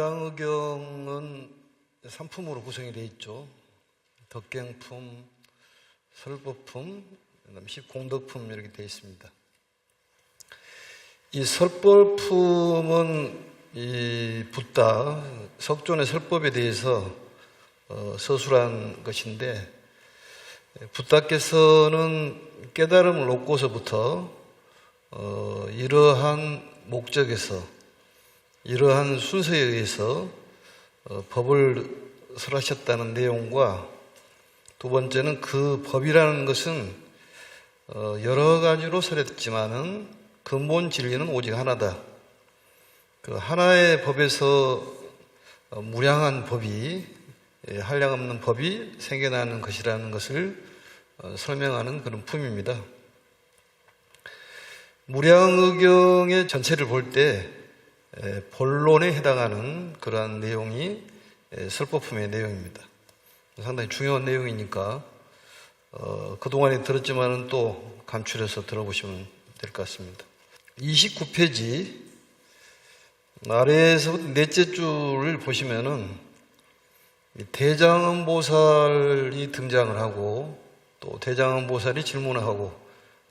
무량의경은 3품으로 구성이 되어 있죠. 덕경품, 설법품, 그다음에 십공덕품 이렇게 되어 있습니다. 이 설법품은 이 붓다, 석존의 설법에 대해서 서술한 것인데, 붓다께서는 깨달음을 얻고서부터 이러한 목적에서, 이러한 순서에 의해서 법을 설하셨다는 내용과, 두 번째는 그 법이라는 것은 여러 가지로 설했지만은 근본 진리는 오직 하나다. 그 하나의 법에서 무량한 법이, 한량없는 법이 생겨나는 것이라는 것을 설명하는 그런 품입니다. 무량의경의 전체를 볼 때 본론에 해당하는 그러한 내용이 설법품의 내용입니다. 상당히 중요한 내용이니까 그동안에 들었지만은 또 감출해서 들어보시면 될 것 같습니다. 29페이지 아래에서부터 넷째 줄을 보시면은 대장엄보살이 등장을 하고, 또 대장엄보살이 질문을 하고,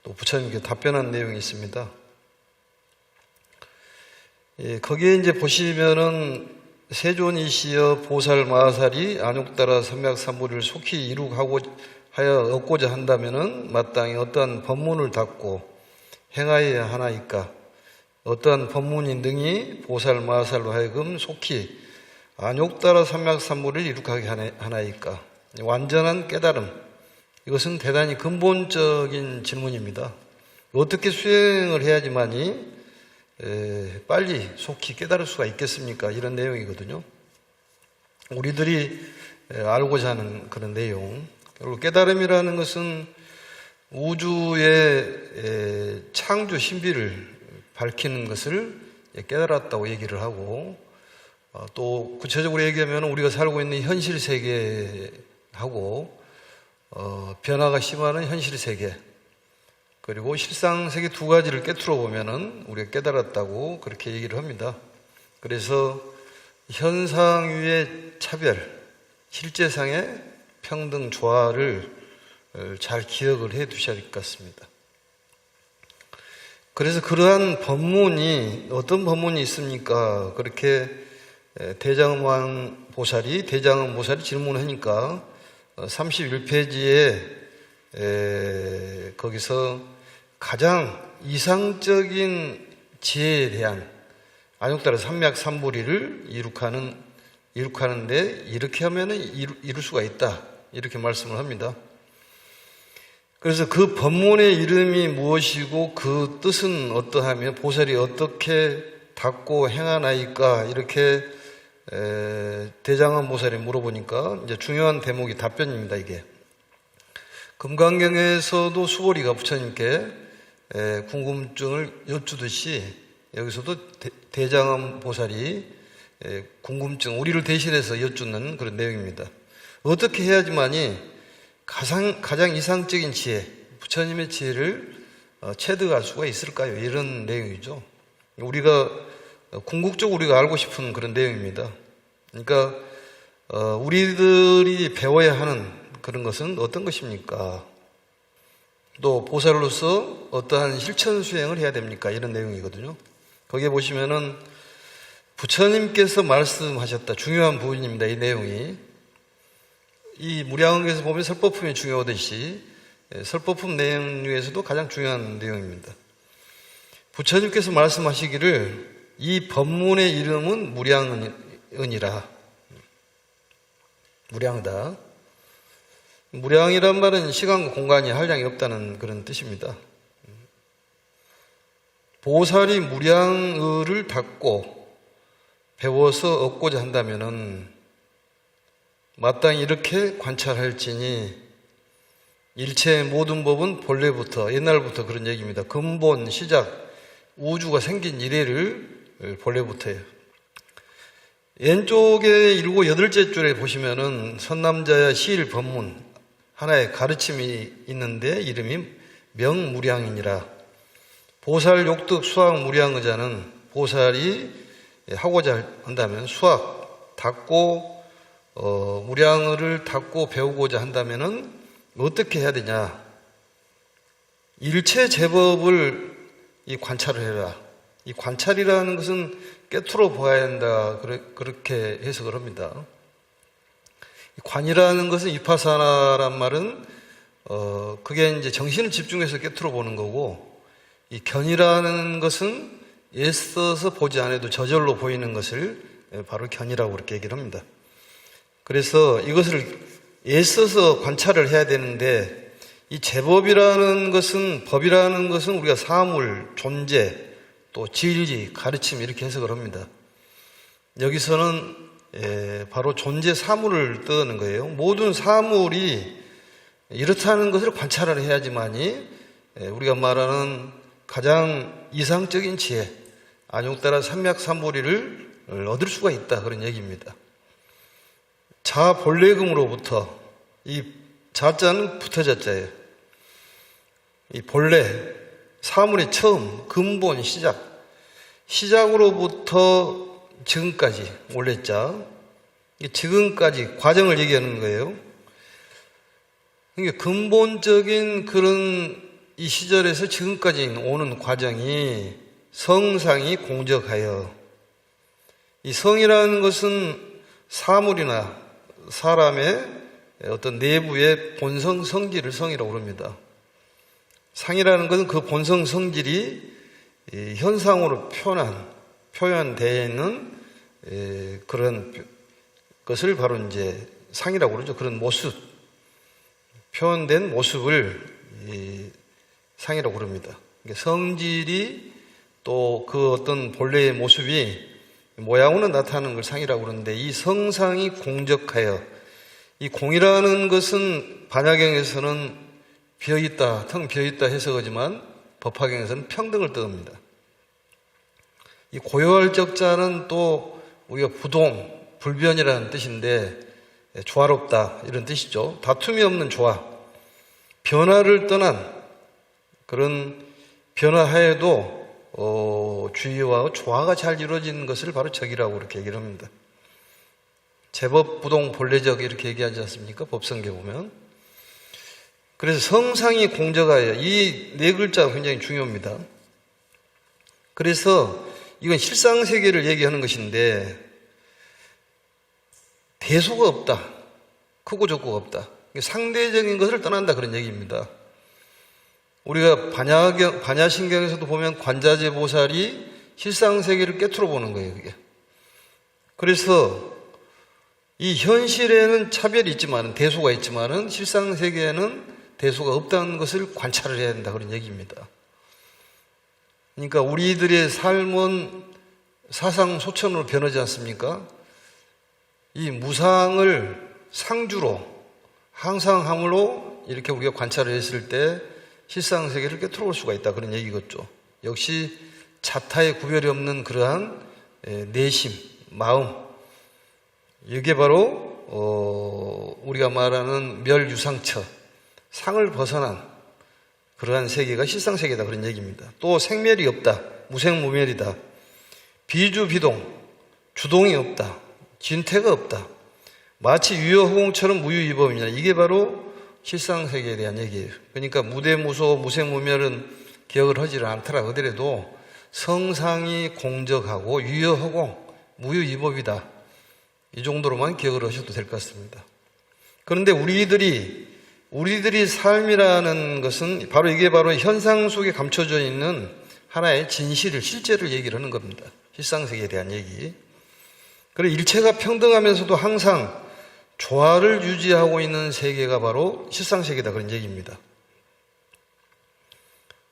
또 부처님께 답변한 내용이 있습니다. 거기에 이제 보시면은 세존이시여 보살 마살이 안욕따라 삼맥삼보리를 속히 이룩하고 하여 얻고자 한다면은 마땅히 어떠한 법문을 닫고 행하여야 하나이까? 어떠한 법문이 능히 보살 마살로 하여금 속히 안욕따라 삼맥삼보리를 이룩하게 하나이까? 완전한 깨달음. 이것은 대단히 근본적인 질문입니다. 어떻게 수행을 해야지만이 빨리 속히 깨달을 수가 있겠습니까? 이런 내용이거든요. 우리들이 알고자 하는 그런 내용. 그리고 깨달음이라는 것은 우주의 창조 신비를 밝히는 것을 깨달았다고 얘기를 하고, 또 구체적으로 얘기하면 우리가 살고 있는 현실 세계하고 변화가 심하는 현실 세계, 그리고 실상 세계 두 가지를 깨트려 보면은 우리가 깨달았다고 그렇게 얘기를 합니다. 그래서 현상 위의 차별, 실제상의 평등 조화를 잘 기억을 해 두셔야 할 것 같습니다. 그래서 그러한 법문이, 어떤 법문이 있습니까? 그렇게 대장엄 보살이 질문하니까 31페이지에 거기서 가장 이상적인 지혜에 대한 안욕따라 삼맥삼보리를 이룩하는데 이렇게 하면은 이룰 수가 있다, 이렇게 말씀을 합니다. 그래서 그 법문의 이름이 무엇이고 그 뜻은 어떠하며 보살이 어떻게 닦고 행하나이까, 이렇게 대장엄 보살이 물어보니까 이제 중요한 대목이 답변입니다. 이게 금강경에서도 수보리가 부처님께 궁금증을 여쭈듯이 여기서도 대장엄 보살이 궁금증, 우리를 대신해서 여쭙는 그런 내용입니다. 어떻게 해야지만이 가장 이상적인 지혜, 부처님의 지혜를 체득할 수가 있을까요? 이런 내용이죠. 궁극적으로 우리가 알고 싶은 그런 내용입니다. 그러니까 우리들이 배워야 하는 그런 것은 어떤 것입니까? 또 보살로서 어떠한 실천 수행을 해야 됩니까? 이런 내용이거든요. 거기에 보시면은 부처님께서 말씀하셨다, 중요한 부분입니다. 이 내용이. 이 무량의경에서 보면 설법품이 중요하듯이 설법품 내용 중에서도 가장 중요한 내용입니다. 부처님께서 말씀하시기를 이 법문의 이름은 무량은이라. 무량하다. 무량이란 말은 시간과 공간이 한량이 없다는 그런 뜻입니다. 보살이 무량의를 닫고 배워서 얻고자 한다면은 마땅히 이렇게 관찰할지니 일체의 모든 법은 본래부터, 옛날부터 그런 얘기입니다. 근본, 시작, 우주가 생긴 이래를 본래부터예요. 왼쪽에 7, 8째 줄에 보시면은 선남자야 시일 법문, 하나의 가르침이 있는데 이름이 명무량이니라. 보살 욕득 수학 무량의자는 보살이 하고자 한다면, 수학 닫고 무량을 닫고 배우고자 한다면은 어떻게 해야 되냐? 일체 제법을 관찰을 해라. 이 관찰이라는 것은 꿰뚫어 보아야 한다. 그렇게 해석을 합니다. 관이라는 것은 위파사나란 말은 그게 이제 정신을 집중해서 꿰뚫어 보는 거고, 이 견이라는 것은 애써서 보지 않아도 저절로 보이는 것을 바로 견이라고 그렇게 얘기를 합니다. 그래서 이것을 애써서 관찰을 해야 되는데, 이 제법이라는 것은, 법이라는 것은 우리가 사물, 존재, 또 진리, 가르침 이렇게 해석을 합니다. 여기서는 바로 존재 사물을 떠드는 거예요. 모든 사물이 이렇다는 것을 관찰을 해야지만이 우리가 말하는 가장 이상적인 지혜, 안욕따라 삼맥삼보리를 얻을 수가 있다, 그런 얘기입니다. 자본래금으로부터, 이 자자는 부터자자예요. 이 본래, 사물의 처음, 근본, 시작으로부터 지금까지, 원래자, 지금까지 과정을 얘기하는 거예요. 그러니까 근본적인 그런 이 시절에서 지금까지 오는 과정이 성상이 공적하여, 이 성이라는 것은 사물이나 사람의 어떤 내부의 본성 성질을 성이라고 합니다. 상이라는 것은 그 본성 성질이 현상으로 표현되어 있는 그런 것을 바로 이제 상이라고 그러죠. 그런 모습, 표현된 모습을 상이라고 그럽니다. 성질이 또 그 어떤 본래의 모습이 모양으로 나타나는 걸 상이라고 그러는데, 이 성상이 공적하여, 이 공이라는 것은 반야경에서는 비어있다, 텅 비어있다 해석하지만 법화경에서는 평등을 뜻합니다. 이 고요할 적자는 또 우리가 부동, 불변이라는 뜻인데, 조화롭다 이런 뜻이죠. 다툼이 없는 조화, 변화를 떠난 그런 변화하에도 주의와 조화가 잘 이루어지는 것을 바로 적이라고 그렇게 얘기를 합니다. 제법, 부동, 본래적 이렇게 얘기하지 않습니까? 법성계 보면. 그래서 성상이 공적하여, 이 네 글자가 굉장히 중요합니다. 그래서 이건 실상세계를 얘기하는 것인데, 대소가 없다, 크고 적고가 없다, 상대적인 것을 떠난다, 그런 얘기입니다. 우리가 반야신경에서도 보면 관자재 보살이 실상세계를 꿰뚫어 보는 거예요, 그게. 그래서 이 현실에는 차별이 있지만, 대소가 있지만은 실상세계에는 대소가 없다는 것을 관찰을 해야 된다, 그런 얘기입니다. 그러니까 우리들의 삶은 사상 소천으로 변하지 않습니까? 이 무상을 상주로, 항상함으로 이렇게 우리가 관찰을 했을 때 실상세계를 꿰뚫어 볼 수가 있다, 그런 얘기겠죠. 역시 자타의 구별이 없는 그러한 내심, 마음, 이게 바로 우리가 말하는 멸유상처, 상을 벗어난 그러한 세계가 실상세계다, 그런 얘기입니다. 또 생멸이 없다, 무생무멸이다, 비주비동, 주동이 없다, 진태가 없다, 마치 유효호공처럼 무유이범이냐, 이게 바로 실상세계에 대한 얘기예요. 그러니까 무대무소, 무생무멸은 기억을 하지 않더라 하더라도 성상이 공적하고 유효허공, 무유이법이다, 이 정도로만 기억을 하셔도 될 것 같습니다. 그런데 우리들이 삶이라는 것은 바로 이게 바로 현상 속에 감춰져 있는 하나의 진실을, 실제를 얘기를 하는 겁니다. 실상세계에 대한 얘기. 그리고 일체가 평등하면서도 항상 조화를 유지하고 있는 세계가 바로 실상세계다, 그런 얘기입니다.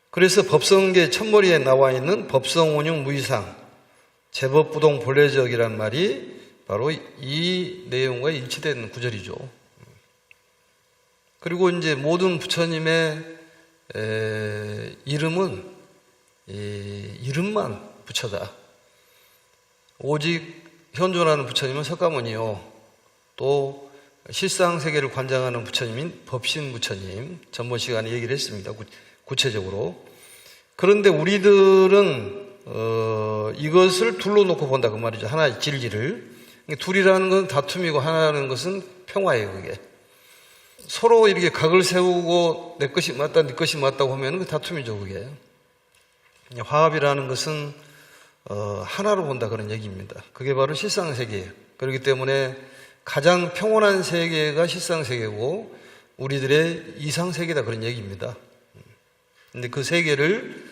그래서 법성계 첫머리에 나와 있는 법성원용 무이상, 제법부동 본래적이란 말이 바로 이 내용과 일치되는 구절이죠. 그리고 이제 모든 부처님의 이름은 이름만 부처다. 오직 현존하는 부처님은 석가모니요, 또 실상세계를 관장하는 부처님인 법신 부처님, 전번 시간에 얘기를 했습니다, 구체적으로. 그런데 우리들은 이것을 둘로 놓고 본다 그 말이죠. 하나의 진리를. 둘이라는 건 다툼이고 하나라는 것은 평화예요. 그게 서로 이렇게 각을 세우고 내 것이 맞다 네 것이 맞다고 하면 그 다툼이죠. 그게 화합이라는 것은 하나로 본다 그런 얘기입니다. 그게 바로 실상세계예요. 그렇기 때문에 가장 평온한 세계가 실상세계고 우리들의 이상세계다 그런 얘기입니다. 근데 그 세계를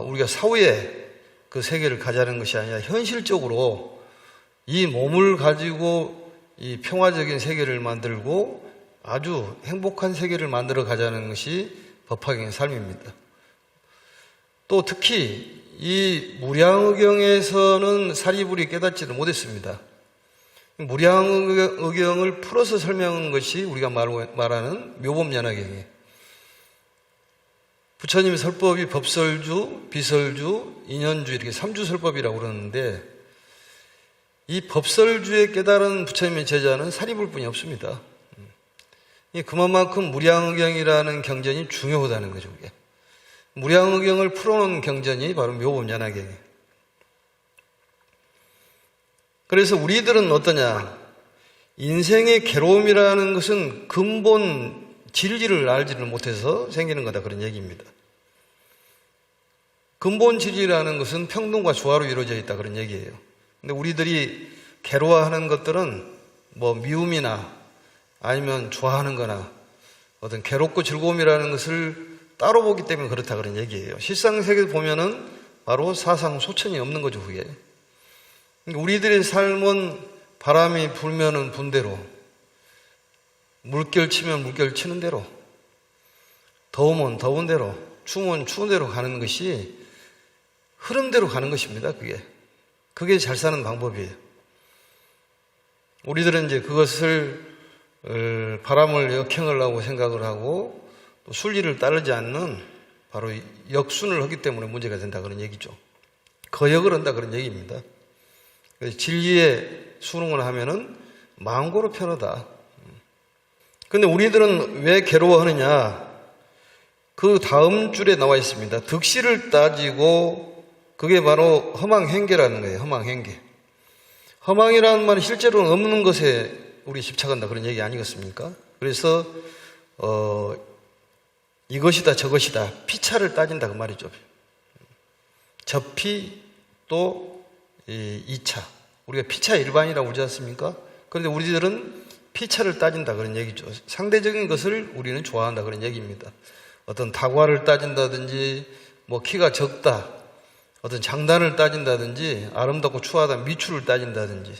우리가 사후에 그 세계를 가자는 것이 아니라 현실적으로 이 몸을 가지고 이 평화적인 세계를 만들고 아주 행복한 세계를 만들어 가자는 것이 법화경의 삶입니다. 또 특히 이 무량의경에서는 사리불이 깨닫지를 못했습니다. 무량의경을 풀어서 설명한 것이 우리가 말하는 묘법연화경이에요. 부처님 설법이 법설주, 비설주, 인연주 이렇게 삼주설법이라고 그러는데 이 법설주에 깨달은 부처님의 제자는 사리불뿐이 없습니다. 그만큼 무량의경이라는 경전이 중요하다는 거죠. 그게. 무량의경을 풀어놓은 경전이 바로 묘법연화경이에요. 그래서 우리들은 어떠냐? 인생의 괴로움이라는 것은 근본 진리를 알지를 못해서 생기는 거다 그런 얘기입니다. 근본 진리라는 것은 평등과 조화로 이루어져 있다 그런 얘기예요. 근데 우리들이 괴로워하는 것들은 뭐 미움이나 아니면 좋아하는 거나 어떤 괴롭고 즐거움이라는 것을 따로 보기 때문에 그렇다 그런 얘기예요. 실상세계에 보면은 바로 사상소천이 없는 거죠. 그게. 우리들의 삶은 바람이 불면은 분 대로, 물결 치면 물결 치는 대로, 더우면 더운 대로, 추우면 추운 대로 가는 것이 흐름대로 가는 것입니다. 그게 잘 사는 방법이에요. 우리들은 이제 그것을 바람을 역행하려고 생각을 하고 또 순리를 따르지 않는 바로 역순을 하기 때문에 문제가 된다 그런 얘기죠. 거역을 한다 그런 얘기입니다. 진리에 순응을 하면은 망고로 편하다. 근데 우리들은 왜 괴로워하느냐? 그 다음 줄에 나와 있습니다. 득실을 따지고 그게 바로 허망행계라는 거예요. 허망행계. 허망이라는 말은 실제로는 없는 것에 우리 집착한다 그런 얘기 아니겠습니까? 그래서 이것이다 저것이다 피차를 따진다 그 말이죠. 저피 또 2차 우리가 피차 일반이라고 그러지 않습니까? 그런데 우리들은 피차를 따진다 그런 얘기죠. 상대적인 것을 우리는 좋아한다 그런 얘기입니다. 어떤 다과를 따진다든지 뭐 키가 적다 어떤 장단을 따진다든지 아름답고 추하다 미추를 따진다든지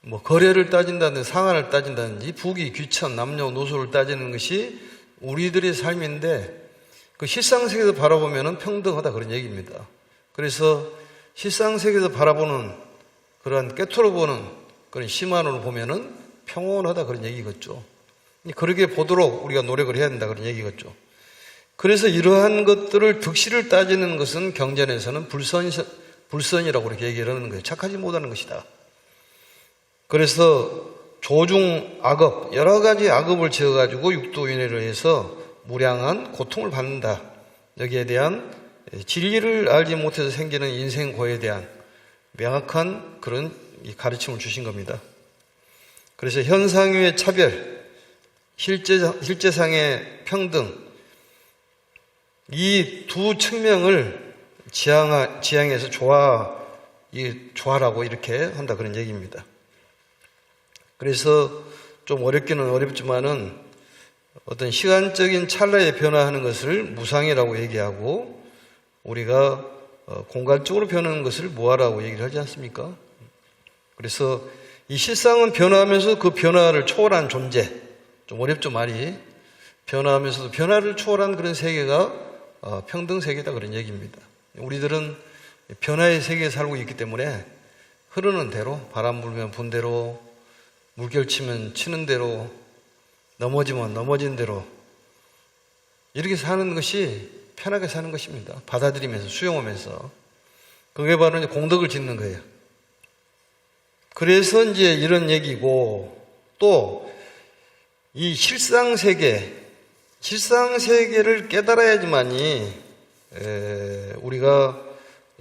뭐 거래를 따진다든지 상한을 따진다든지 부귀 귀천 남녀노소를 따지는 것이 우리들의 삶인데 그 실상세계에서 바라보면 평등하다 그런 얘기입니다. 그래서 실상세계에서 바라보는 그런 깨트려보는 그런 심한으로 보면은 평온하다 그런 얘기겠죠. 그렇게 보도록 우리가 노력을 해야 된다 그런 얘기겠죠. 그래서 이러한 것들을 득실을 따지는 것은 경전에서는 불선이라고 그렇게 얘기를 하는 거예요. 착하지 못하는 것이다. 그래서 조중 악업 여러 가지 악업을 지어가지고 육도윤회를 해서 무량한 고통을 받는다. 여기에 대한 진리를 알지 못해서 생기는 인생고에 대한 명확한 그런 가르침을 주신 겁니다. 그래서 현상의 차별, 실제상의 평등 이 두 측면을 지향해서 조화라고 이렇게 한다 그런 얘기입니다. 그래서 좀 어렵기는 어렵지만은 어떤 시간적인 찰나에 변화하는 것을 무상이라고 얘기하고 우리가 공간적으로 변하는 것을 무아라고 얘기를 하지 않습니까? 그래서 이 실상은 변화하면서 그 변화를 초월한 존재, 좀 어렵죠 말이. 변화하면서도 변화를 초월한 그런 세계가 평등세계다 그런 얘기입니다. 우리들은 변화의 세계에 살고 있기 때문에 흐르는 대로 바람 불면 분 대로 물결 치면 치는 대로 넘어지면 넘어진 대로 이렇게 사는 것이 편하게 사는 것입니다. 받아들이면서 수용하면서 그게 바로 이제 공덕을 짓는 거예요. 그래서 이제 이런 얘기고 또 이 실상세계를 깨달아야지만이 우리가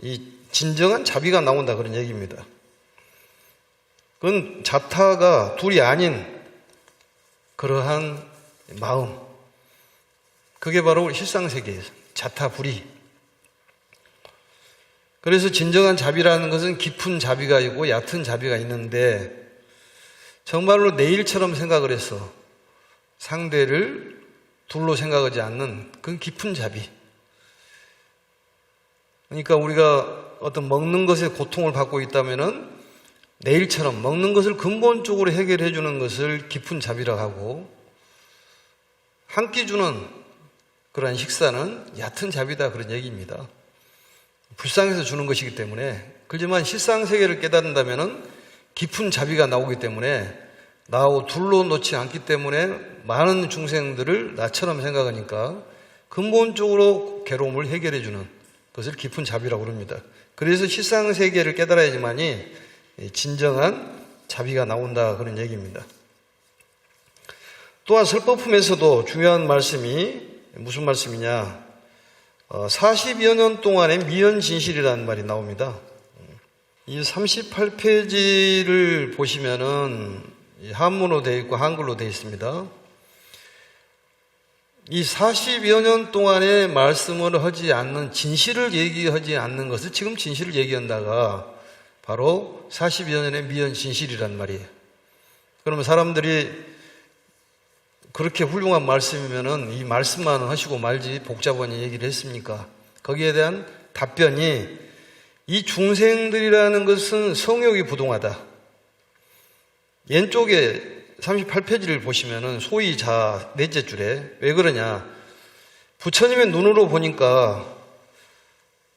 이 진정한 자비가 나온다 그런 얘기입니다. 그건 자타가 둘이 아닌 그러한 마음, 그게 바로 실상세계예요. 자타불이. 그래서 진정한 자비라는 것은 깊은 자비가 있고 얕은 자비가 있는데, 정말로 내 일처럼 생각을 해서 상대를 둘로 생각하지 않는 그 깊은 자비. 그러니까 우리가 어떤 먹는 것에 고통을 받고 있다면은 내 일처럼 먹는 것을 근본적으로 해결해 주는 것을 깊은 자비라고 하고, 한 끼 주는 그러한 식사는 얕은 자비다 그런 얘기입니다. 불쌍해서 주는 것이기 때문에. 그렇지만 실상세계를 깨닫는다면은 깊은 자비가 나오기 때문에, 나하고 둘로 놓지 않기 때문에 많은 중생들을 나처럼 생각하니까 근본적으로 괴로움을 해결해 주는 것을 깊은 자비라고 합니다. 그래서 실상세계를 깨달아야지만이 진정한 자비가 나온다 그런 얘기입니다. 또한 설법품에서도 중요한 말씀이 무슨 말씀이냐, 40여 년 동안의 미연진실이라는 말이 나옵니다. 이 38페이지를 보시면은 한문으로 되어 있고 한글로 되어 있습니다. 이 40여 년 동안의 말씀을 하지 않는, 진실을 얘기하지 않는 것을 지금 진실을 얘기한다가 바로 40여 년의 미연진실이란 말이에요. 그러면 사람들이 그렇게 훌륭한 말씀이면은 이 말씀만 하시고 말지 복잡한 얘기를 했습니까? 거기에 대한 답변이, 이 중생들이라는 것은 성욕이 부동하다. 왼쪽에 38페이지를 보시면은 소위 자 넷째 줄에 왜 그러냐, 부처님의 눈으로 보니까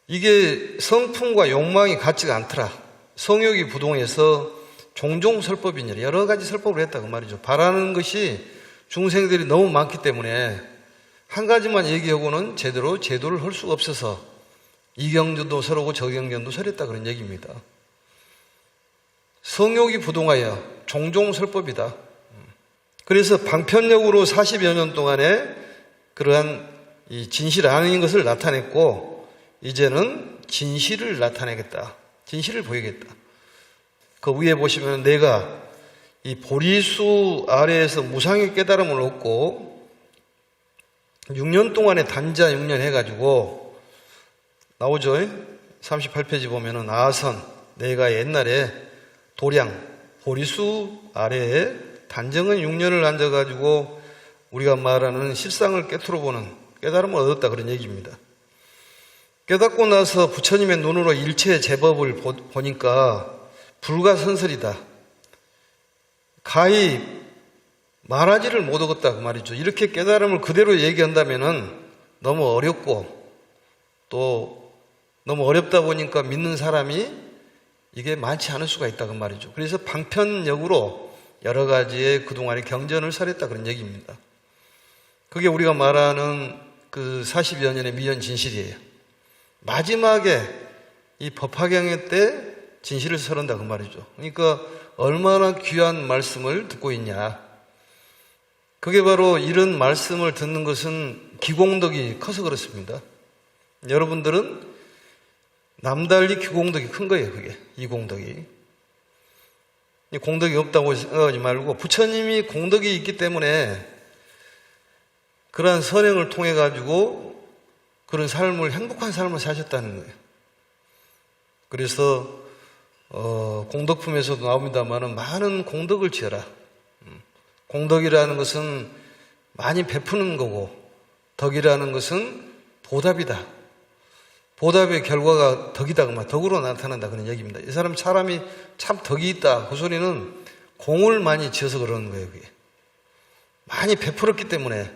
이게 성품과 욕망이 같지가 않더라. 성욕이 부동해서 종종 설법이니라, 여러 가지 설법을 했다 그 말이죠. 바라는 것이 중생들이 너무 많기 때문에 한 가지만 얘기하고는 제대로 제도를 할 수가 없어서 이경전도 서로고 저경전도 서렸다 그런 얘기입니다. 성욕이 부동하여 종종 설법이다. 그래서 방편력으로 40여 년 동안에 그러한 이 진실 아닌 것을 나타냈고, 이제는 진실을 나타내겠다. 진실을 보이겠다. 그 위에 보시면 내가 이 보리수 아래에서 무상의 깨달음을 얻고 6년 동안에 단자 6년 해가지고 나오죠. 38페이지 보면은 아선, 내가 옛날에 도량 보리수 아래에 단정은 6년을 앉아가지고 우리가 말하는 실상을 깨트려보는 깨달음을 얻었다 그런 얘기입니다. 깨닫고 나서 부처님의 눈으로 일체의 제법을 보니까 불가선설이다. 가히 말하지를 못하겠다 그 말이죠. 이렇게 깨달음을 그대로 얘기한다면은 너무 어렵고, 또 너무 어렵다 보니까 믿는 사람이 이게 많지 않을 수가 있다 그 말이죠. 그래서 방편력으로 여러 가지의 그동안의 경전을 설했다 그런 얘기입니다. 그게 우리가 말하는 그 40여 년의 미연진실이에요. 마지막에 이 법화경회 때 진실을 설한다 그 말이죠. 그러니까 얼마나 귀한 말씀을 듣고 있냐. 그게 바로 이런 말씀을 듣는 것은 기공덕이 커서 그렇습니다. 여러분들은 남달리 기공덕이 큰 거예요. 그게 이 공덕이. 공덕이 없다고 생각하지 말고 부처님이 공덕이 있기 때문에 그러한 선행을 통해 가지고 그런 삶을, 행복한 삶을 사셨다는 거예요. 그래서 공덕품에서도 나옵니다만은 많은 공덕을 지어라. 공덕이라는 것은 많이 베푸는 거고, 덕이라는 것은 보답이다. 보답의 결과가 덕이다, 덕으로 나타난다 그런 얘기입니다. 이 사람이 참 덕이 있다. 그 소리는 공을 많이 지어서 그러는 거예요. 그게 많이 베풀었기 때문에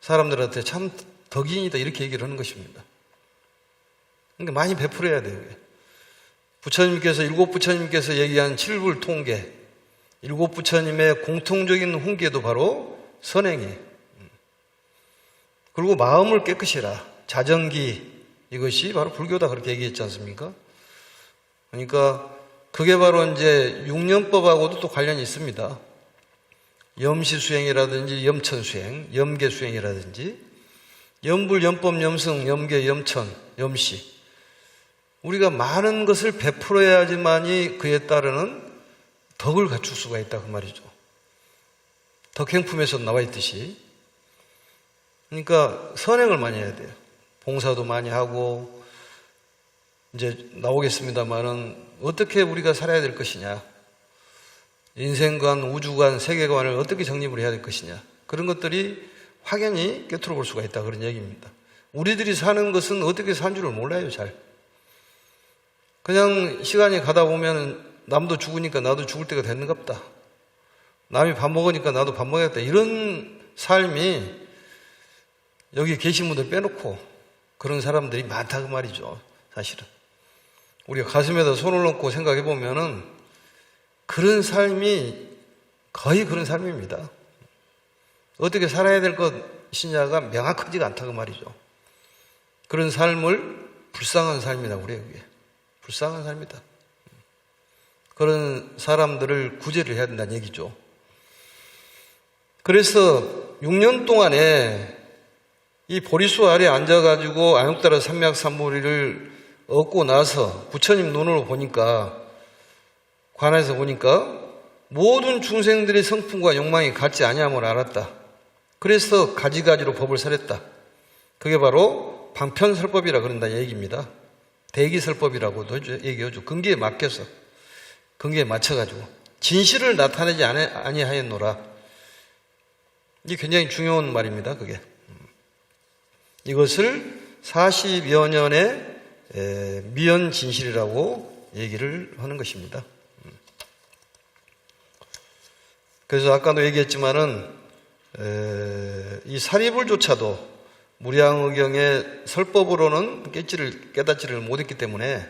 사람들한테 참 덕인이다 이렇게 얘기를 하는 것입니다. 그러니까 많이 베풀어야 돼요. 부처님께서, 일곱 부처님께서 얘기한 칠불통계, 일곱 부처님의 공통적인 훈계도 바로 선행이에요. 그리고 마음을 깨끗이 해라. 자정기, 이것이 바로 불교다 그렇게 얘기했지 않습니까? 그러니까 그게 바로 이제 육년법하고도 또 관련이 있습니다. 염시수행이라든지 염천수행, 염계수행이라든지 염불, 염법, 염승, 염계, 염천, 염시, 우리가 많은 것을 베풀어야지만이 그에 따르는 덕을 갖출 수가 있다 그 말이죠. 덕행품에서 나와 있듯이. 그러니까 선행을 많이 해야 돼요. 봉사도 많이 하고, 이제 나오겠습니다만은 어떻게 우리가 살아야 될 것이냐, 인생관, 우주관, 세계관을 어떻게 정립을 해야 될 것이냐, 그런 것들이 확연히 꿰뚫어 볼 수가 있다 그런 얘기입니다. 우리들이 사는 것은 어떻게 산 줄을 몰라요. 잘 그냥 시간이 가다 보면 남도 죽으니까 나도 죽을 때가 됐는갑다, 남이 밥 먹으니까 나도 밥 먹어야겠다, 이런 삶이 여기 계신 분들 빼놓고 그런 사람들이 많다 그 말이죠. 사실은 우리가 가슴에다 손을 얹고 생각해 보면은 그런 삶이 거의 그런 삶입니다. 어떻게 살아야 될 것이냐가 명확하지가 않다 그 말이죠. 그런 삶을 불쌍한 삶이라고 그래요. 그게 불쌍한 삶이다. 그런 사람들을 구제를 해야 된다는 얘기죠. 그래서 6년 동안에 이 보리수 아래 앉아가지고 안욕달아 삼맥삼보리를 얻고 나서 부처님 눈으로 보니까, 관에서 보니까 모든 중생들의 성품과 욕망이 같지 아니함을 알았다. 그래서 가지가지로 법을 설했다. 그게 바로 방편설법이라 그런다 얘기입니다. 대기설법이라고도 얘기하죠. 근기에 맡겨서, 근기에 맞춰가지고 진실을 나타내지 아니하였노라. 이게 굉장히 중요한 말입니다. 그게 이것을 40여 년의 미연 진실이라고 얘기를 하는 것입니다. 그래서 아까도 얘기했지만은 이 사리불조차도 무량의경의 설법으로는 깨닫지를 못했기 때문에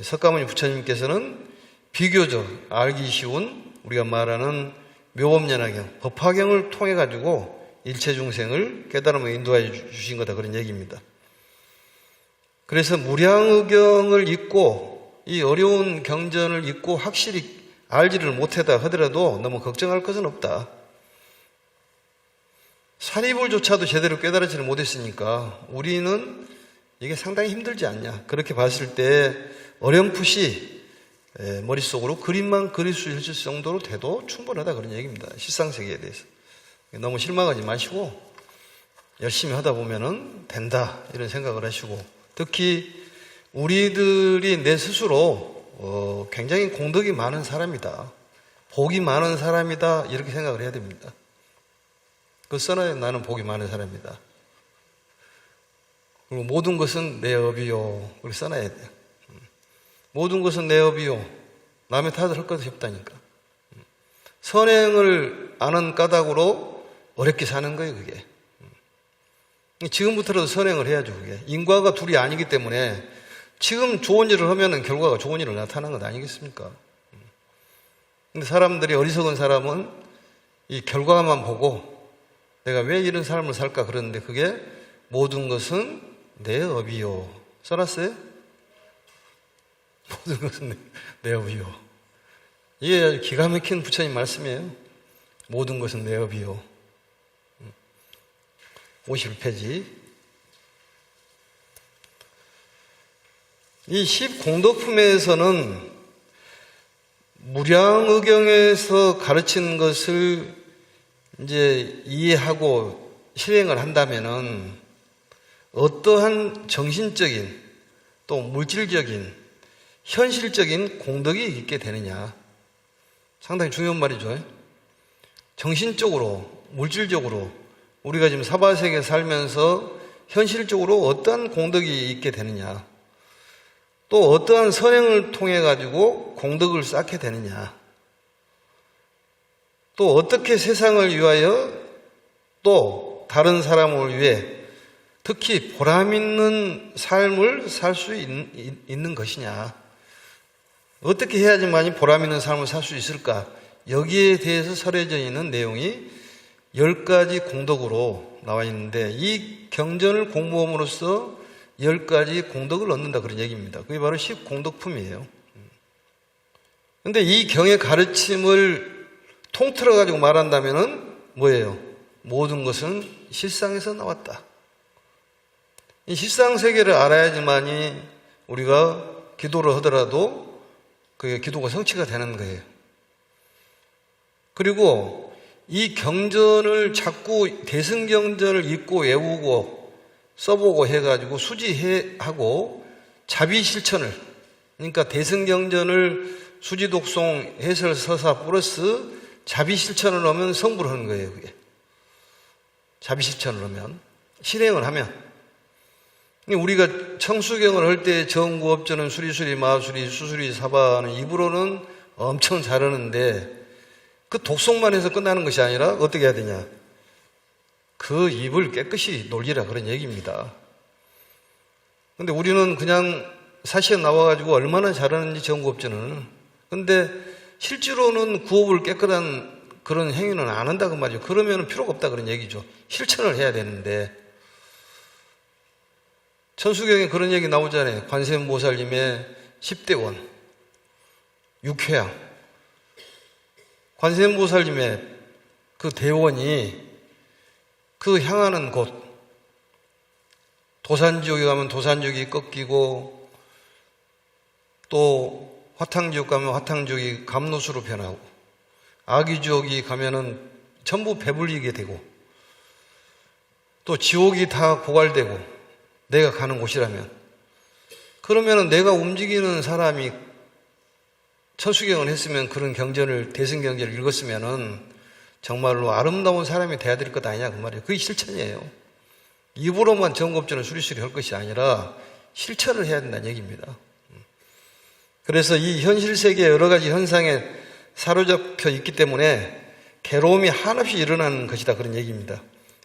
석가모니 부처님께서는 비교적 알기 쉬운 우리가 말하는 묘법연화경, 법화경을 통해 가지고 일체 중생을 깨달음에 인도해 주신 거다 그런 얘기입니다. 그래서 무량의경을 읽고 이 어려운 경전을 읽고 확실히 알지를 못하다 하더라도 너무 걱정할 것은 없다. 사리불조차도 제대로 깨달지를 못했으니까 우리는 이게 상당히 힘들지 않냐, 그렇게 봤을 때 어렴풋이 머릿속으로 그림만 그릴 수 있을 정도로 돼도 충분하다 그런 얘기입니다. 실상세계에 대해서 너무 실망하지 마시고 열심히 하다 보면은 된다 이런 생각을 하시고, 특히 우리들이 내 스스로 굉장히 공덕이 많은 사람이다, 복이 많은 사람이다 이렇게 생각을 해야 됩니다. 그거 써놔야 나는 복이 많은 사람이다. 그리고 모든 것은 내 업이요 그렇게 써놔야 돼요. 모든 것은 내 업이요, 남의 탓을 할 것이 없다니까. 선행을 아는 까닭으로 어렵게 사는 거예요. 그게 지금부터라도 선행을 해야죠. 그게 인과가 둘이 아니기 때문에 지금 좋은 일을 하면 결과가 좋은 일을 나타나는 것 아니겠습니까? 근데 사람들이, 어리석은 사람은 이 결과만 보고 내가 왜 이런 삶을 살까 그러는데, 그게 모든 것은 내 업이요 써놨어요? 모든 것은 내 업이요. 이게 아주 기가 막힌 부처님 말씀이에요. 모든 것은 내 업이요. 51페이지. 이 10공덕품에서는 무량의경에서 가르친 것을 이제 이해하고 실행을 한다면은 어떠한 정신적인 또 물질적인 현실적인 공덕이 있게 되느냐, 상당히 중요한 말이죠. 정신적으로, 물질적으로 우리가 지금 사바세계에 살면서 현실적으로 어떠한 공덕이 있게 되느냐, 또 어떠한 선행을 통해 가지고 공덕을 쌓게 되느냐, 또 어떻게 세상을 위하여 또 다른 사람을 위해 특히 보람 있는 삶을 살 수 있는 것이냐, 어떻게 해야지만이 보람 있는 삶을 살 수 있을까, 여기에 대해서 설해져 있는 내용이 10가지 공덕으로 나와 있는데, 이 경전을 공부함으로써 10가지 공덕을 얻는다 그런 얘기입니다. 그게 바로 10공덕품이에요. 그런데 이 경의 가르침을 통틀어 가지고 말한다면은 뭐예요? 모든 것은 실상에서 나왔다. 이 실상 세계를 알아야지만이 우리가 기도를 하더라도 그게 기도가 성취가 되는 거예요. 그리고 이 경전을 자꾸 대승경전을 읽고 외우고 써보고 해가지고 수지하고 자비실천을, 그러니까 대승경전을 수지독송 해설 서사 플러스 자비실천을 하면 성불을 하는 거예요. 그게 자비실천을 하면, 실행을 하면. 우리가 청수경을 할 때 정구업전은 수리수리 마수리 수수리 사바는 입으로는 엄청 잘하는데 그 독송만 해서 끝나는 것이 아니라 어떻게 해야 되냐, 그 입을 깨끗이 놀리라, 그런 얘기입니다. 근데 우리는 그냥 사시에 나와가지고 얼마나 잘하는지 정구업전은, 근데 실제로는 구업을 깨끗한 그런 행위는 안 한다 그 말이죠. 그러면 필요가 없다 그런 얘기죠. 실천을 해야 되는데, 천수경에 그런 얘기 나오잖아요. 관세음보살님의 10대원, 육회양. 관세음보살님의 그 대원이 그 향하는 곳, 도산지옥에 가면 도산지옥이 꺾이고, 또 화탕지옥 가면 화탕지옥이 감노수로 변하고, 아기지옥이 가면은 전부 배불리게 되고, 또 지옥이 다 고갈되고, 내가 가는 곳이라면, 그러면은 내가 움직이는 사람이 천수경을 했으면, 그런 경전을, 대승경전을 읽었으면은 정말로 아름다운 사람이 돼야 될 것 아니냐 그 말이에요. 그게 실천이에요. 입으로만 정법전을 수리수리 할 것이 아니라 실천을 해야 된다는 얘기입니다. 그래서 이 현실 세계의 여러 가지 현상에 사로잡혀 있기 때문에 괴로움이 한없이 일어나는 것이다 그런 얘기입니다.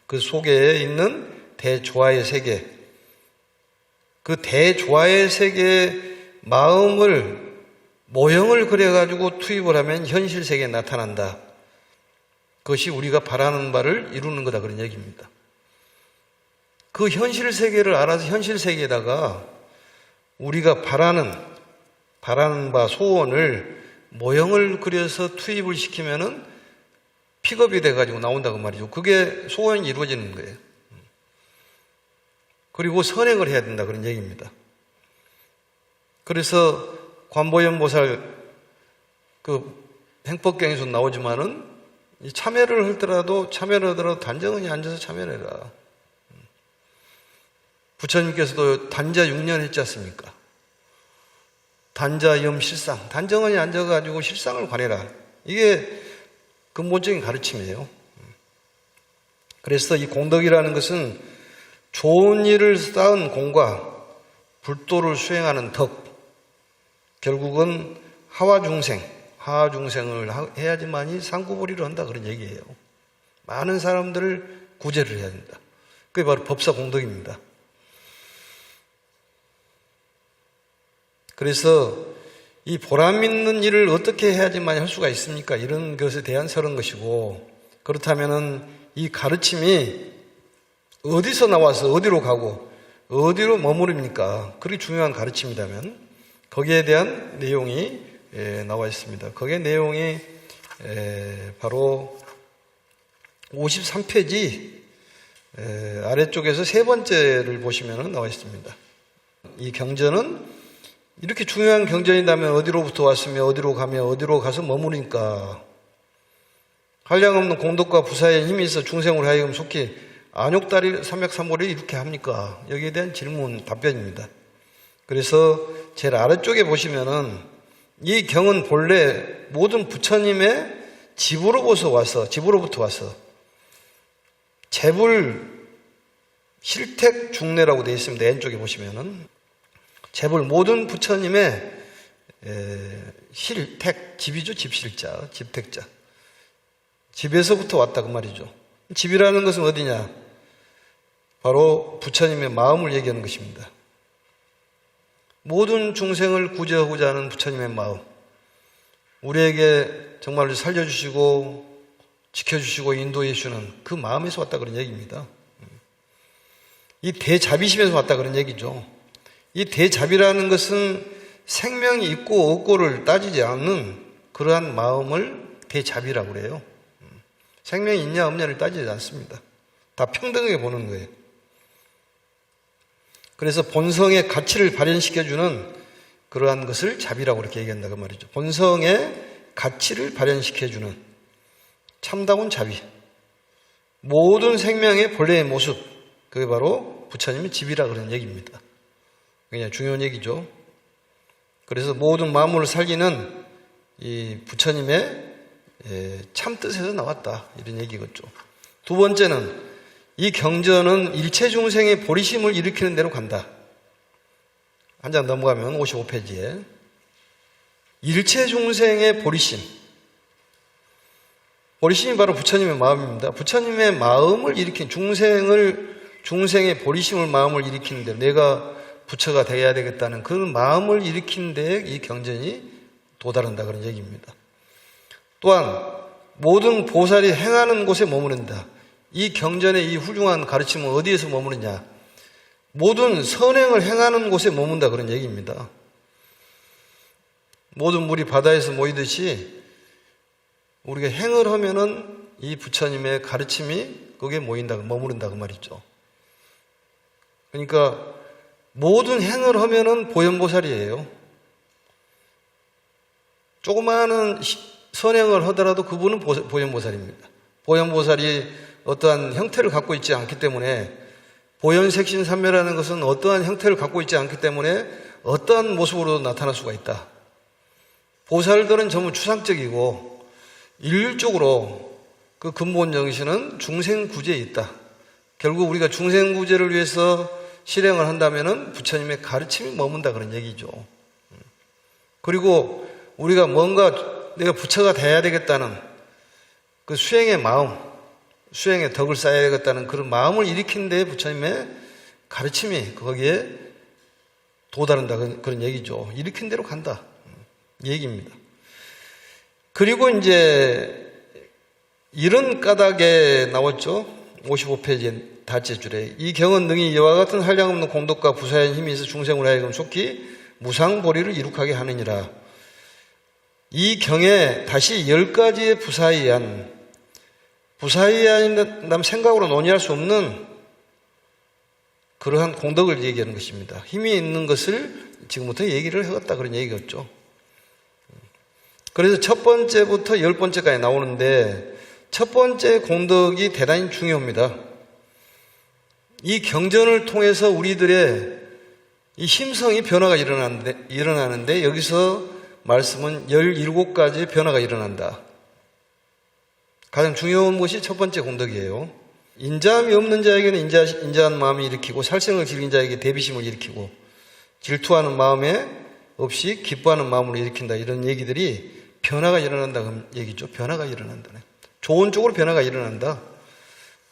그 속에 있는 대조화의 세계, 그 대조화의 세계의 마음을, 모형을 그려가지고 투입을 하면 현실 세계에 나타난다. 그것이 우리가 바라는 바를 이루는 거다 그런 얘기입니다. 그 현실 세계를 알아서 현실 세계에다가 우리가 바라는 바, 소원을 모형을 그려서 투입을 시키면은 픽업이 돼가지고 나온다고 말이죠. 그게 소원이 이루어지는 거예요. 그리고 선행을 해야 된다 그런 얘기입니다. 그래서 관보현보살 그 행법경에서 나오지만은 참여를 하더라도 단정히 앉아서 참여를 해라. 부처님께서도 단자 6년 했지 않습니까? 단자염 실상, 단정히 앉아가지고 실상을 관해라. 이게 근본적인 가르침이에요. 그래서 이 공덕이라는 것은 좋은 일을 쌓은 공과 불도를 수행하는 덕, 결국은 하와중생을 해야지만이 상구보리를 한다 그런 얘기예요. 많은 사람들을 구제를 해야 된다. 그게 바로 법사공덕입니다. 그래서 이 보람 있는 일을 어떻게 해야지만 할 수가 있습니까? 이런 것에 대한 설은 것이고, 그렇다면은 이 가르침이 어디서 나와서 어디로 가고 어디로 머무릅니까? 그게 중요한 가르침이라면 거기에 대한 내용이 나와 있습니다. 거기에 내용이 바로 53페이지 아래쪽에서 세 번째를 보시면 나와 있습니다. 이 경전은 이렇게 중요한 경전이라면 어디로부터 왔으며 어디로 가며 어디로 가서 머무르니까, 한량없는 공덕과 부사의 힘이 있어 중생으로 하여금 속히 안욕다리 삼맥삼보를 이렇게 합니까? 여기에 대한 질문, 답변입니다. 그래서 제일 아래쪽에 보시면은 이 경은 본래 모든 부처님의 집으로부터 와서 재불 실택 중례라고 되어 있습니다. 왼쪽에 보시면은 재불 모든 부처님의 실택, 집이죠. 집실자, 집택자. 집에서부터 왔다 그 말이죠. 집이라는 것은 어디냐? 바로 부처님의 마음을 얘기하는 것입니다. 모든 중생을 구제하고자 하는 부처님의 마음, 우리에게 정말로 살려주시고 지켜주시고 인도해 주시는 그 마음에서 왔다 그런 얘기입니다. 이 대자비심에서 왔다 그런 얘기죠. 이 대자비라는 것은 생명이 있고 없고를 따지지 않는 그러한 마음을 대자비라고 그래요. 생명이 있냐 없냐를 따지지 않습니다. 다 평등하게 보는 거예요. 그래서 본성의 가치를 발현시켜주는 그러한 것을 자비라고 이렇게 얘기한다고 말이죠. 본성의 가치를 발현시켜주는 참다운 자비. 모든 생명의 본래의 모습. 그게 바로 부처님의 집이라 그런 얘기입니다. 굉장히 중요한 얘기죠. 그래서 모든 만물을 살리는 이 부처님의 참뜻에서 나왔다. 이런 얘기겠죠. 두 번째는 이 경전은 일체 중생의 보리심을 일으키는 대로 간다. 한 장 넘어가면 55페이지에 일체 중생의 보리심. 보리심이 바로 부처님의 마음입니다. 부처님의 마음을 일으킨 중생의 보리심을 마음을 일으키는 대로 내가 부처가 되어야 되겠다는 그 마음을 일으키는 데에 이 경전이 도달한다 그런 얘기입니다. 또한 모든 보살이 행하는 곳에 머무른다. 이 경전의 이 훌륭한 가르침은 어디에서 머무르냐? 모든 선행을 행하는 곳에 머문다 그런 얘기입니다. 모든 물이 바다에서 모이듯이 우리가 행을 하면은 이 부처님의 가르침이 거기에 모인다, 머무른다 그 말이죠. 그러니까 모든 행을 하면은 보현보살이에요. 조그마한 선행을 하더라도 그분은 보현보살입니다. 보현보살이 어떠한 형태를 갖고 있지 않기 때문에 보현색신삼매라는 것은 어떠한 형태를 갖고 있지 않기 때문에 어떠한 모습으로 나타날 수가 있다. 보살들은 전부 추상적이고 일률적으로 그 근본 정신은 중생구제에 있다. 결국 우리가 중생구제를 위해서 실행을 한다면은 부처님의 가르침이 머문다 그런 얘기죠. 그리고 우리가 뭔가 내가 부처가 돼야 되겠다는 그 수행의 마음, 수행의 덕을 쌓아야 되겠다는 그런 마음을 일으킨 데에 부처님의 가르침이 거기에 도달한다 그런 얘기죠. 일으킨 대로 간다 얘기입니다. 그리고 이제 이런 까닭에 나왔죠. 55페이지 다째 줄에 이 경은 능히 이와 같은 한량없는 공덕과 부사의 힘이 있어 중생을 하여금 속히 무상보리를 이룩하게 하느니라. 이 경에 다시 10가지의 부사에 의한 생각으로 논의할 수 없는 그러한 공덕을 얘기하는 것입니다. 힘이 있는 것을 지금부터 얘기를 해왔다 그런 얘기겠죠. 그래서 첫 번째부터 10번째까지 나오는데 첫 번째 공덕이 대단히 중요합니다. 이 경전을 통해서 우리들의 이 심성이 변화가 일어나는데 여기서 말씀은 17가지의 변화가 일어난다. 가장 중요한 것이 첫 번째 공덕이에요. 인자함이 없는 자에게는 인자한 마음이 일으키고 살생을 즐긴 자에게 대비심을 일으키고 질투하는 마음에 없이 기뻐하는 마음으로 일으킨다. 이런 얘기들이 변화가 일어난다 그런 얘기죠. 변화가 일어난다네. 좋은 쪽으로 변화가 일어난다.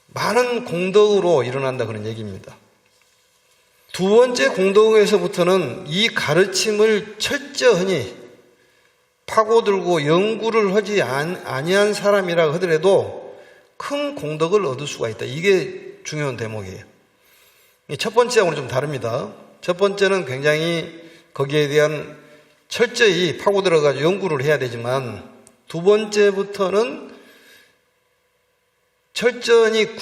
많은 공덕으로 일어난다 그런 얘기입니다. 두 번째 공덕에서부터는 이 가르침을 철저히 파고들고 연구를 하지 아니한 사람이라 하더라도 큰 공덕을 얻을 수가 있다. 이게 중요한 대목이에요. 첫 번째하고는 좀 다릅니다. 첫 번째는 굉장히 거기에 대한 철저히 파고들어가지고 연구를 해야 되지만 두 번째부터는 철저히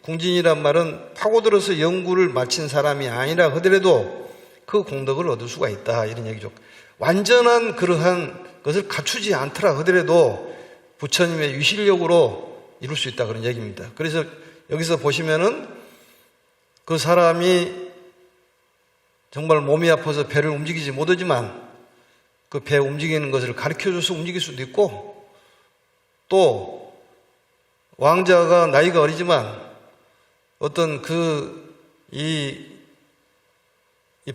궁진이란 말은 파고들어서 연구를 마친 사람이 아니라 하더라도 그 공덕을 얻을 수가 있다. 이런 얘기죠. 완전한 그러한 것을 갖추지 않더라 하더라도 부처님의 유실력으로 이룰 수 있다 그런 얘기입니다. 그래서 여기서 보시면은 그 사람이 정말 몸이 아파서 배를 움직이지 못하지만 그 배 움직이는 것을 가르쳐줘서 움직일 수도 있고 또 왕자가 나이가 어리지만 어떤 이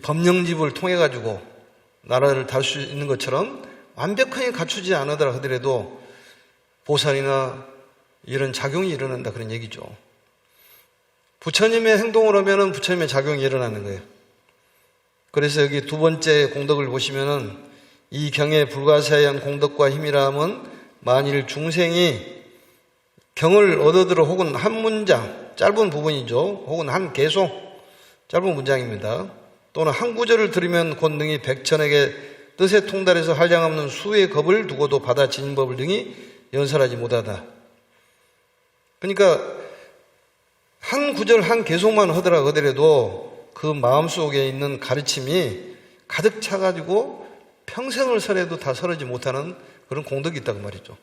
법령집을 통해 가지고 나라를 다룰 수 있는 것처럼 완벽하게 갖추지 않으더라 하더라도 보살이나 이런 작용이 일어난다 그런 얘기죠. 부처님의 행동을 하면은 부처님의 작용이 일어나는 거예요. 그래서 여기 두 번째 공덕을 보시면은 이 경에 불가사의한 공덕과 힘이라 함은 만일 중생이 경을 얻어들어 혹은 한 문장, 짧은 부분이죠. 혹은 한 개송, 짧은 문장입니다. 또는 한 구절을 들으면 곧 능히 백천에게 뜻에 통달해서 한량없는 수의 겁을 두고도 받아지는 법을 능히 연설하지 못하다. 그러니까 한 구절 한 개송만 하더라도 그 마음속에 있는 가르침이 가득 차가지고 평생을 살아도 다 설하지 못하는 그런 공덕이 있다고 말이죠.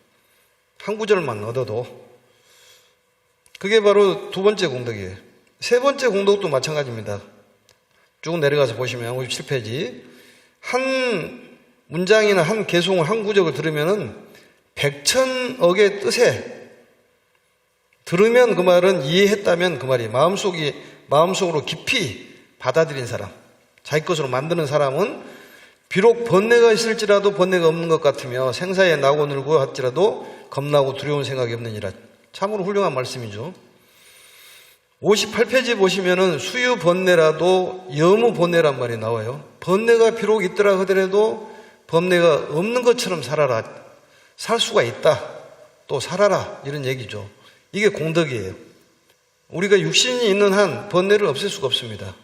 한 구절만 얻어도. 그게 바로 두 번째 공덕이에요. 세 번째 공덕도 마찬가지입니다. 쭉 내려가서 보시면 57페이지. 한 문장이나 한 개송을, 한 구절을 들으면은 백천억의 뜻에 들으면 그 말은 이해했다면 그 말이 마음속으로 깊이 받아들인 사람, 자기 것으로 만드는 사람은 비록 번뇌가 있을지라도 번뇌가 없는 것 같으며 생사에 나고 늘고 할지라도 겁나고 두려운 생각이 없느니라. 참으로 훌륭한 말씀이죠. 58페이지 보시면은 수유 번뇌라도 여무 번뇌란 말이 나와요. 번뇌가 비록 있더라 하더라도 번뇌가 없는 것처럼 살아라. 살 수가 있다. 또 살아라. 이런 얘기죠. 이게 공덕이에요. 우리가 육신이 있는 한 번뇌를 없앨 수가 없습니다.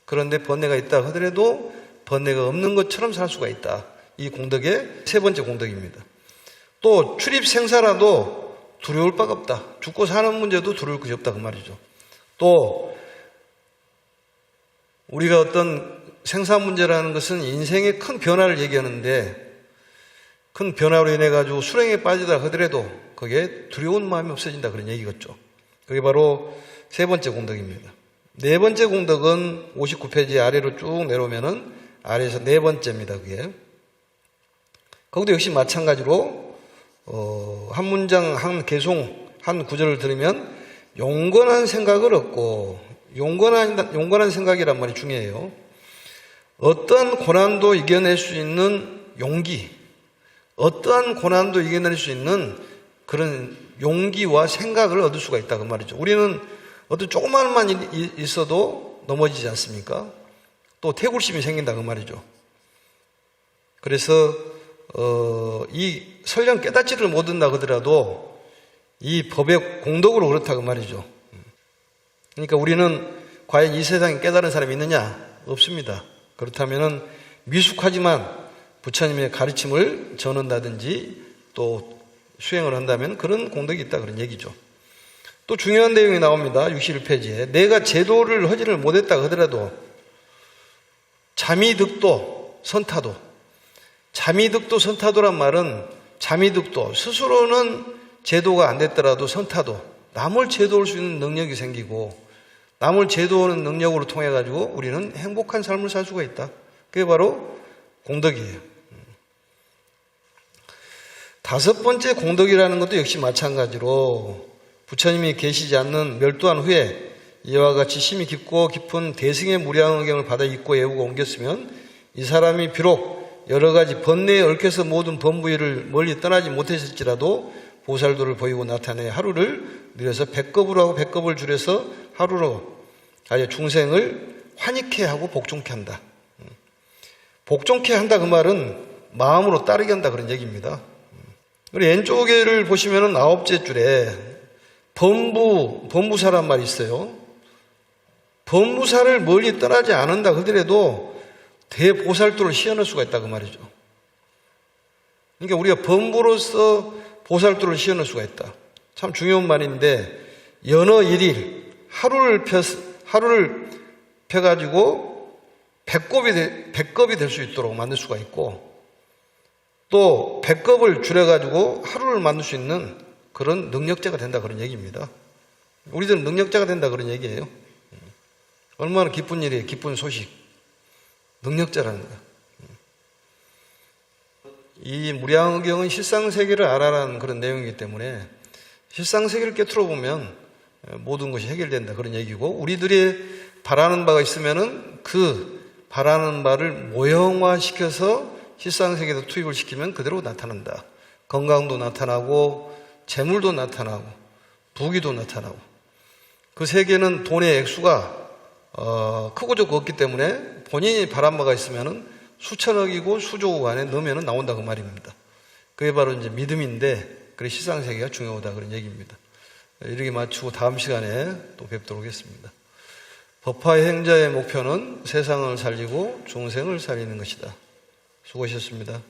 그런데 번뇌가 있다 하더라도 번뇌가 없는 것처럼 살 수가 있다. 이 공덕의 세 번째 공덕입니다. 또 출입생사라도 두려울 바가 없다. 죽고 사는 문제도 두려울 것이 없다 그 말이죠. 또 우리가 어떤 생사 문제라는 것은 인생의 큰 변화를 얘기하는데 큰 변화로 인해 가지고 수렁에 빠지다 하더라도 거기에 두려운 마음이 없어진다 그런 얘기겠죠. 그게 바로 세 번째 공덕입니다. 네 번째 공덕은 59페이지 아래로 쭉 내려오면은 아래에서 네 번째입니다. 그게 거기도 역시 마찬가지로 한 문장, 한 개송, 한 구절을 들으면 용건한 생각을 얻고 용건한 생각이란 말이 중요해요. 어떠한 고난도 이겨낼 수 있는 용기, 어떠한 고난도 이겨낼 수 있는 그런 용기와 생각을 얻을 수가 있다 그 말이죠. 우리는 어떤 조그만만 일이 있어도 넘어지지 않습니까? 또 태굴심이 생긴다 그 말이죠. 그래서 이 설령 깨닫지를 못한다 하더라도 이 법의 공덕으로 그렇다 그 말이죠. 그러니까 우리는 과연 이 세상에 깨달은 사람이 있느냐? 없습니다. 그렇다면은 미숙하지만 부처님의 가르침을 전한다든지 또 수행을 한다면 그런 공덕이 있다 그런 얘기죠. 또 중요한 내용이 나옵니다. 61페이지에 내가 제도를 허지를 못했다 하더라도 자미득도 선타도, 자미득도 선타도란 말은 자미득도 스스로는 제도가 안 됐더라도 선타도 남을 제도할 수 있는 능력이 생기고 남을 제도하는 능력으로 통해 가지고 우리는 행복한 삶을 살 수가 있다. 그게 바로 공덕이에요. 다섯 번째 공덕이라는 것도 역시 마찬가지로 부처님이 계시지 않는 멸도한 후에 이와 같이 심히 깊고 깊은 대승의 무량의경을 받아 잊고 외우고 옮겼으면 이 사람이 비록 여러 가지 번뇌에 얽혀서 모든 범부위를 멀리 떠나지 못했을지라도 보살도를 보이고 나타내 하루를 늘려서 백겁으로 하고 백겁을 줄여서 하루로 아예 중생을 환희케 하고 복종케 한다. 복종케 한다 그 말은 마음으로 따르게 한다 그런 얘기입니다. 우리 왼쪽에를 보시면은 9째 줄에 범부사란 말이 있어요. 범부사를 멀리 떠나지 않는다 하더라도 대보살도를 시연할 수가 있다 그 말이죠. 그러니까 우리가 범부로서 보살도를 시연할 수가 있다. 참 중요한 말인데 연어 일일 하루를 펴가지고 백겁이 될 수 있도록 만들 수가 있고 또 백겁을 줄여가지고 하루를 만들 수 있는 그런 능력자가 된다 그런 얘기입니다. 우리들은 능력자가 된다 그런 얘기예요. 얼마나 기쁜 일이에요. 기쁜 소식. 능력자라는 거야. 이 무량의경은 실상세계를 알아라는 그런 내용이기 때문에 실상세계를 깨트려 보면 모든 것이 해결된다 그런 얘기고 우리들이 바라는 바가 있으면은 그 바라는 바를 모형화시켜서 실상세계에도 투입을 시키면 그대로 나타난다. 건강도 나타나고 재물도 나타나고 부귀도 나타나고 그 세계는 돈의 액수가 크고 적고 없기 때문에 본인이 바란 바가 있으면은 수천억이고 수조억 안에 넣으면 나온다 그 말입니다. 그게 바로 이제 믿음인데 그래 실상세계가 중요하다 그런 얘기입니다. 이렇게 마치고 다음 시간에 또 뵙도록 하겠습니다. 법화 행자의 목표는 세상을 살리고 중생을 살리는 것이다. 수고하셨습니다.